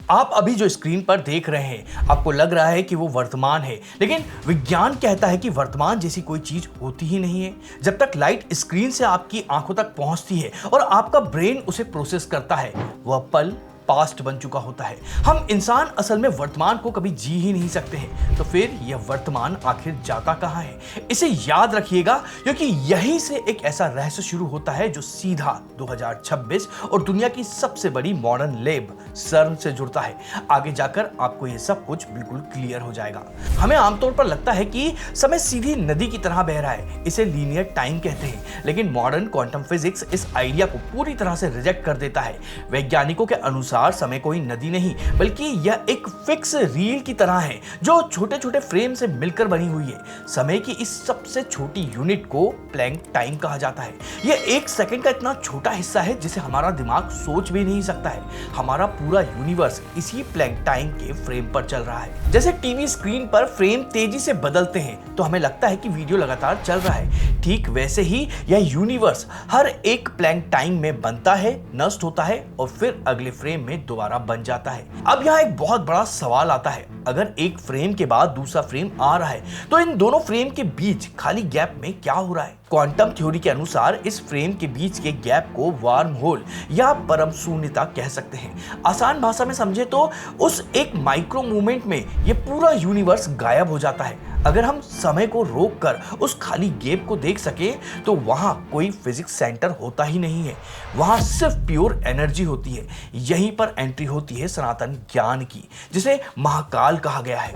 आप अभी जो स्क्रीन पर देख रहे हैं, आपको लग रहा है कि वो वर्तमान है, लेकिन विज्ञान कहता है कि वर्तमान जैसी कोई चीज होती ही नहीं है। जब तक लाइट स्क्रीन से आपकी आंखों तक पहुंचती है और आपका ब्रेन उसे प्रोसेस करता है, वह पल पास्ट बन चुका होता है। हम इंसान असल में वर्तमान को कभी जी ही नहीं सकते हैं, तो फिर यह वर्तमान आखिर जाता कहां है? इसे याद रखिएगा, क्योंकि यहीं से एक ऐसा रहस्य शुरू होता है जो सीधा 2026 और दुनिया की सबसे बड़ी मॉडर्न लैब सर्न से जुड़ता है। आगे जाकर आपको यह सब कुछ बिल्कुल क्लियर हो जाएगा। हमें आमतौर पर लगता है कि समय सीधी नदी की तरह बह रहा है, इसे लीनियर टाइम कहते हैं, लेकिन मॉडर्न क्वांटम फिजिक्स इस आइडिया को पूरी तरह से रिजेक्ट कर देता है। वैज्ञानिकों के अनुसार समय कोई नदी नहीं, बल्कि यह एक फिक्स रील की तरह है जो छोटे छोटे फ्रेम से मिलकर बनी हुई है। समय की इस सबसे छोटी यूनिट को प्लैंक टाइम कहा जाता है। यह एक सेकंड का इतना छोटा हिस्सा है जिसे हमारा दिमाग सोच भी नहीं सकता है। हमारा पूरा यूनिवर्स इसी प्लैंक टाइम के फ्रेम पर चल रहा है। जैसे टीवी स्क्रीन पर फ्रेम तेजी से बदलते हैं तो हमें लगता है कि वीडियो लगातार चल रहा है, ठीक वैसे ही यह यूनिवर्स हर एक प्लैंक टाइम में बनता है, नष्ट होता है और फिर अगले फ्रेम में दोबारा बन जाता है। अब यहाँ एक बहुत बड़ा सवाल आता है, अगर एक फ्रेम के बाद दूसरा फ्रेम आ रहा है तो इन दोनों फ्रेम के बीच खाली गैप में क्या हो रहा है? क्वांटम थ्योरी के अनुसार इस फ्रेम के बीच के गैप को वार्म होल या परम शून्यता कह सकते हैं। आसान भाषा में समझे तो उस एक माइक्रो मूवमेंट में यह पूरा यूनिवर्स गायब हो जाता है। अगर हम समय को रोककर उस खाली गैप को देख सके तो वहां कोई फिजिक्स सेंटर होता ही नहीं है, वहां सिर्फ प्योर एनर्जी होती है। यहीं पर एंट्री होती है सनातन ज्ञान की, जिसे महाकाल कहा गया है।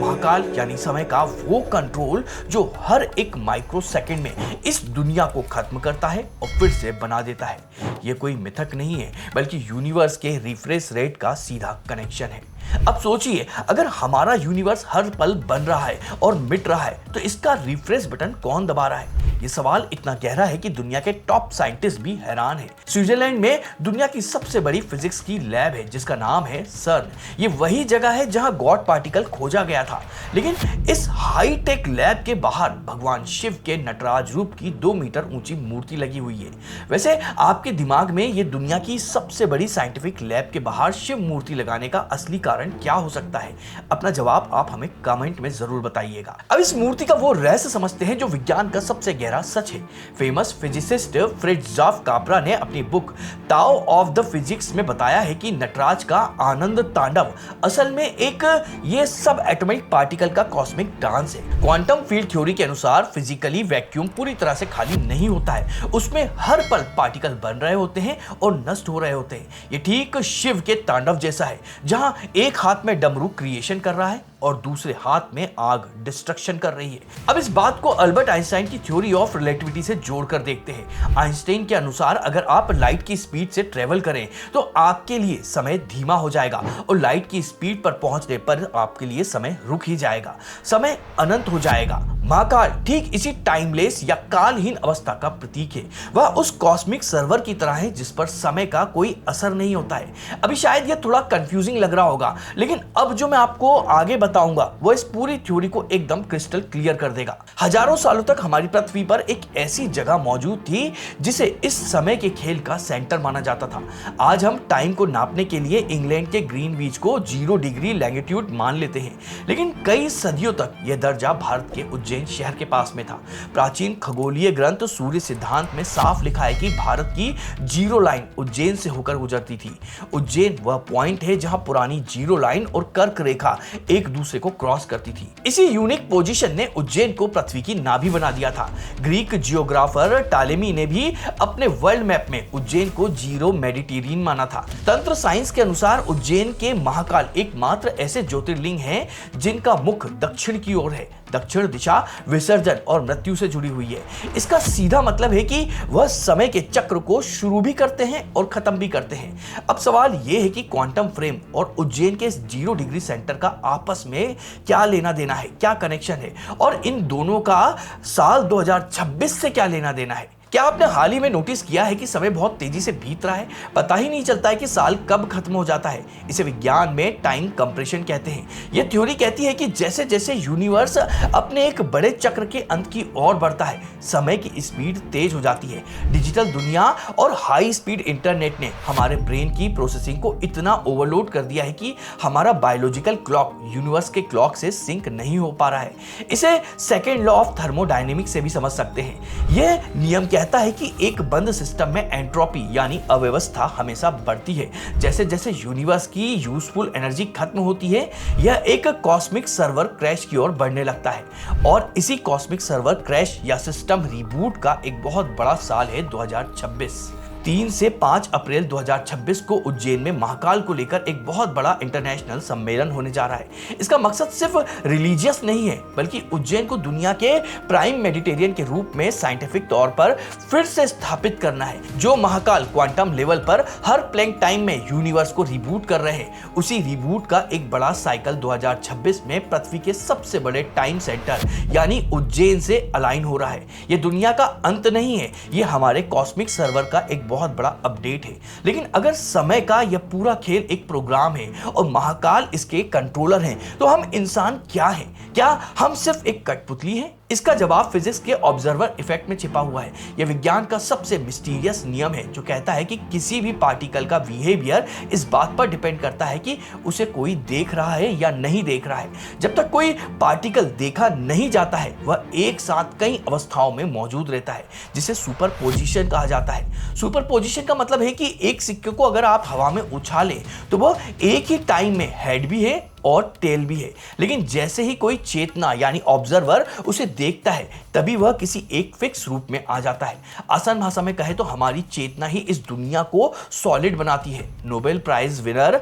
महाकाल यानी समय का वो कंट्रोल जो हर एक माइक्रो सेकंड में इस दुनिया को खत्म करता है और फिर से बना देता है। यह कोई मिथक नहीं है, बल्कि यूनिवर्स के रिफ्रेश रेट का सीधा कनेक्शन है। अब सोचिए, अगर हमारा यूनिवर्स हर पल बन रहा है और मिट रहा है तो इसका रिफ्रेश बटन कौन दबा रहा है? ये सवाल इतना गहरा है कि दुनिया के टॉप साइंटिस्ट भी हैरान हैं। स्विट्जरलैंड में दुनिया की सबसे बड़ी फिजिक्स की लैब है जिसका नाम है सर्न। ये वही जगह है जहां गॉड पार्टिकल खोजा गया था। लेकिन इस हाई टेक लैब के बाहर भगवान शिव के नटराज रूप की 2 मीटर ऊंची मूर्ति लगी हुई है। वैसे आपके दिमाग में ये दुनिया की सबसे बड़ी साइंटिफिक लैब के बाहर शिव मूर्ति लगाने का असली कारण क्या हो सकता है? अपना जवाब आप हमें कमेंट में जरूर बताइएगा। अब इस मूर्ति का वो रहस्य समझते हैं जो विज्ञान का सबसे गहरा सच है। फेमस फिजिसिस्ट फ्रिट्जॉफ काप्रा ने अपनी book Tao of the physics में बताया है कि नटराज का आनंद तांडव असल में एक ये सब एटॉमिक पार्टिकल का कॉस्मिक डांस है। क्वांटम फील्ड थ्योरी के अनुसार फिजिकली वैक्यूम पूरी तरह से खाली नहीं होता है, उसमें हर पल पार्टिकल बन रहे होते हैं और नष्ट हो रहे होते हैं। ये ठीक शिव के तांडव जैसा है, जहां एक हाथ में डमरू क्रिएशन कर रहा है और दूसरे हाथ में आग डिस्ट्रक्शन कर रही है। अब इस बात को अल्बर्ट आइंस्टाइन की थ्योरी ऑफ रिलेटिविटी से जोड़कर देखते हैं। आइंस्टाइन के अनुसार अगर आप लाइट की स्पीड से ट्रेवल करें तो आपके लिए समय धीमा हो जाएगा और लाइट की स्पीड पर पहुंचने पर आपके लिए समय रुक ही जाएगा, समय अनंत हो जाएगा। महाकाल ठीक इसी टाइमलेस या कालहीन अवस्था का प्रतीक है। वह उस कॉस्मिक सर्वर की तरह है जिस पर समय का कोई असर नहीं होता है। अभी शायद यह थोड़ा कंफ्यूजिंग लग रहा होगा, लेकिन अब जो मैं आपको आगे बताऊंगा वो इस पूरी थ्योरी को एकदम क्रिस्टल क्लियर कर देगा। हजारों सालों तक हमारी पृथ्वी पर एक ऐसी जगह मौजूद थी जिसे इस समय के खेल का सेंटर माना जाता था। आज हम टाइम को नापने के लिए इंग्लैंड के ग्रीनविच को 0 डिग्री लैंगिट्यूड मान लेते हैं, लेकिन कई सदियों तक यह दर्जा भारत के उज्जैन शहर के पास में था। प्राचीन खगोलीय ग्रंथ सूर्य सिद्धांत में साफ लिखा है कि भारत की जीरो लाइन उज्जैन से होकर गुजरती थी। उज्जैन वह पॉइंट है जहां पुरानी जीरो लाइन और कर्क रेखा एक दूसरे को क्रॉस करती थी। इसी यूनिक पोजीशन ने उज्जैन को पृथ्वी की नाभि बना दिया था। ग्रीक जियोग्राफर टालेमी ने भी अपने वर्ल्ड मैप में उज्जैन को जीरो मेडिटेरियन माना था। तंत्र साइंस के अनुसार उज्जैन के महाकाल एकमात्र ऐसे ज्योतिर्लिंग हैं जिनका मुख दक्षिण की ओर है। दक्षिण दिशा विसर्जन और मृत्यु से जुड़ी हुई है। इसका सीधा मतलब है कि वह समय के चक्र को शुरू भी करते हैं और खत्म भी करते हैं। अब सवाल यह है कि क्वांटम फ्रेम और उज्जैन के 0 डिग्री सेंटर का आपस में क्या लेना देना है, क्या कनेक्शन है, और इन दोनों का साल 2026 से क्या लेना देना है? क्या आपने हाल ही में नोटिस किया है कि समय बहुत तेजी से बीत रहा है, पता ही नहीं चलता है कि साल कब खत्म हो जाता है। इसे विज्ञान में टाइम कंप्रेशन कहते हैं। यह थ्योरी कहती है कि जैसे जैसे यूनिवर्स अपने एक बड़े चक्र के अंत की ओर बढ़ता है, समय की स्पीड तेज हो जाती है। डिजिटल दुनिया और हाई स्पीड इंटरनेट ने हमारे ब्रेन की प्रोसेसिंग को इतना ओवरलोड कर दिया है कि हमारा बायोलॉजिकल क्लॉक यूनिवर्स के क्लॉक से सिंक नहीं हो पा रहा है। इसे सेकेंड लॉ ऑफ थर्मोडायनेमिक्स से भी समझ सकते हैं। यह नियम कहता है कि एक बंद सिस्टम में एंट्रोपी यानी अव्यवस्था हमेशा बढ़ती है। जैसे जैसे यूनिवर्स की यूजफुल एनर्जी खत्म होती है, यह एक कॉस्मिक सर्वर क्रैश की ओर बढ़ने लगता है। और इसी कॉस्मिक सर्वर क्रैश या सिस्टम रिबूट का एक बहुत बड़ा साल है 2026। 3 से 5 अप्रैल 2026 को उज्जैन में महाकाल को लेकर एक बहुत बड़ा इंटरनेशनल सम्मेलन होने जा रहा है। इसका मकसद सिर्फ रिलीजियस नहीं है, बल्कि उज्जैन को दुनिया के प्राइम मेडिटेरियन के रूप में साइंटिफिक तौर पर फिर से स्थापित करना है। जो महाकाल क्वांटम लेवल पर हर प्लैंक टाइम में यूनिवर्स को रिबूट कर रहे हैं, उसी रिबूट का एक बड़ा साइकिल 2026 में पृथ्वी के सबसे बड़े टाइम सेंटर यानी उज्जैन से अलाइन हो रहा है। यह दुनिया का अंत नहीं है, यह हमारे कॉस्मिक सर्वर का एक बहुत बड़ा अपडेट है। लेकिन अगर समय का यह पूरा खेल एक प्रोग्राम है और महाकाल इसके कंट्रोलर हैं, तो हम इंसान क्या हैं? क्या हम सिर्फ एक कठपुतली हैं? इसका जवाब फिजिक्स के ऑब्जर्वर इफेक्ट में छिपा हुआ है। यह विज्ञान का सबसे मिस्टीरियस नियम है जो कहता है कि किसी भी पार्टिकल का बिहेवियर इस बात पर डिपेंड करता है कि उसे कोई देख रहा है या नहीं देख रहा है। जब तक कोई पार्टिकल देखा नहीं जाता है, वह एक साथ कई अवस्थाओं में मौजूद रहता है, जिसे सुपरपोजिशन कहा जाता है। सुपरपोजिशन का मतलब है कि एक सिक्के को अगर आप हवा में उछालें तो वह एक ही टाइम में हेड भी है और टेल भी है। लेकिन जैसे ही कोई चेतना यानी ऑब्जर्वर उसे देखता है, तभी वह किसी एक फिक्स रूप में आ जाता है। आसान भाषा में कहे तो हमारी चेतना ही इस दुनिया को सॉलिड बनाती है। नोबेल प्राइज विनर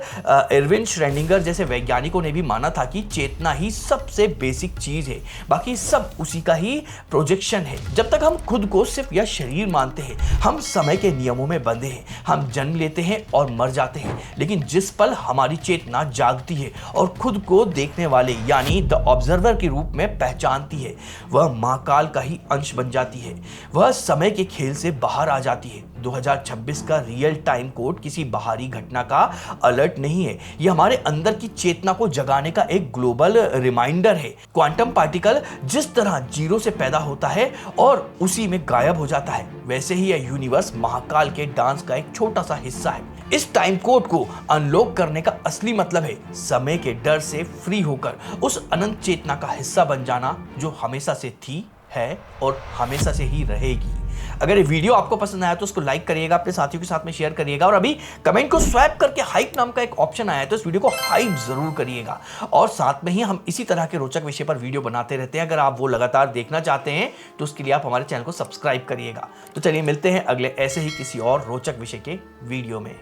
एरविन श्रेडिंगर जैसे वैज्ञानिकों ने भी माना था कि चेतना ही सबसे बेसिक चीज है, बाकी सब उसी का ही प्रोजेक्शन है। जब तक हम खुद को सिर्फ यह शरीर मानते हैं, हम समय के नियमों में बंधे हैं। हम जन्म लेते हैं और मर जाते हैं, लेकिन जिस पल हमारी चेतना जागती है और खुद को देखने वाले यानी द ऑब्जर्वर के रूप में पहचानती है, वह महाकाल का ही अंश बन जाती है। वह समय के खेल से बाहर आ जाती है। 2026 का रियल टाइम कोड किसी बाहरी घटना का अलर्ट नहीं है, यह हमारे अंदर की चेतना को जगाने का एक ग्लोबल रिमाइंडर है। क्वांटम पार्टिकल जिस तरह जीरो से पैदा होता है और उसी में गायब हो जाता है, वैसे ही यह यूनिवर्स महाकाल के डांस का एक छोटा सा हिस्सा है। इस टाइम कोड को अनलॉक करने का असली मतलब है समय के डर से फ्री होकर उस अनंत चेतना का हिस्सा बन जाना जो हमेशा से थी, है और हमेशा से ही रहेगी। अगर ये वीडियो आपको पसंद आया तो उसको लाइक करिएगा, अपने साथियों के साथ में शेयर करिएगा और अभी कमेंट को स्वैप करके हाइप नाम का एक ऑप्शन आया है तो इस वीडियो को हाइप जरूर करिएगा। और साथ में ही हम इसी तरह के रोचक विषय पर वीडियो बनाते रहते हैं। अगर आप वो लगातार देखना चाहते हैं तो उसके लिए आप हमारे चैनल को सब्सक्राइब करिएगा। तो चलिए मिलते हैं अगले ऐसे ही किसी और रोचक विषय के वीडियो में।